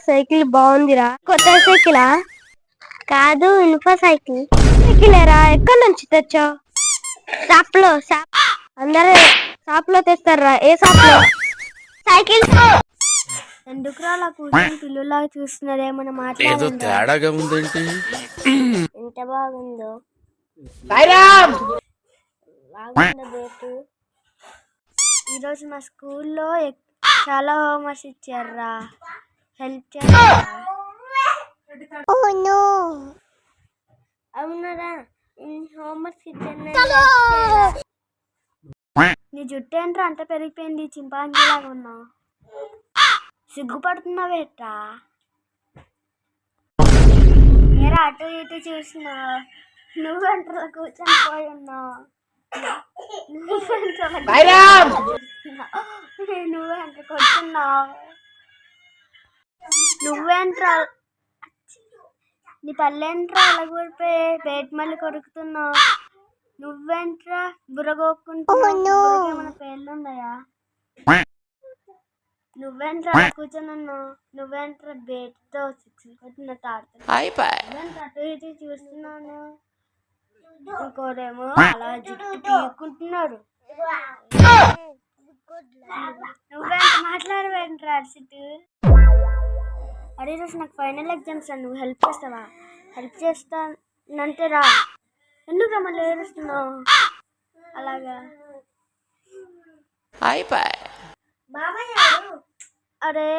Cycle బాగుందిరా. కొత్త సైకిలా? కాదు, ఇనుప సైకిల్. సైకిలేరా? ఎక్కడి నుంచి తెచ్చావు? షాప్లో. అందరూ షాప్లో తెస్తారా? ఏ షాప్లో? సైకిల్. ఎందుకురా అలా కూర్చొని పిల్లులాగా చూస్తున్నారే? మనం ఏదో తేడాగా ఉందేంటి? ఎంత బాగుందో. బాగుందో బేటు. ఈరోజు మా స్కూల్లో చాలా హోంవర్క్స్ ఇచ్చారా. హెల్ప్ చేయాలా? అవునరా, హోంవర్క్స్ ఇచ్చాను. నీ జుట్టు ఏంట్రా అంత పెరిగిపోయింది? చింపాంజీలాగా ఉన్నావు. సిగ్గుపడుతున్నావేట్రా? ఏరా అటు ఇటు చూసినావు? నువ్వెంట్రా కూర్చొని పోయి ఉన్నావు? నువ్వెంట్రా కొట్టున్నావు? నువ్వేంట్రా? నీ పళ్ళేంట్రా అలా కూడిపోయి బయట మళ్ళీ కొరుకుతున్నావు? నువ్వేంట్రా బుర్రగోక్కుంటున్నావు? ఏమైనా పేర్లున్నాయా? నువ్వేంట్రా కూర్చొని ఉన్నావు? నువ్వేంట్రా బేట్తో సిక్స్ కొట్టినట్టు ఆడుతున్నావు? అటు ఇటు చూస్తున్నాను. ఇంకోరేమో అలా జుట్టు పీక్కుంటున్నారు. నువ్వేంట మాట్లాడవేంట్రా అర్షిత్? అరే రోజు నాకు ఫైనల్ ఎగ్జామ్స్ రా. నువ్వు హెల్ప్ చేస్తావా? హెల్ప్ చేస్తానంటే రా. ఎందుకు మళ్ళీ ఏడుస్తున్నావు అలాగా? అరే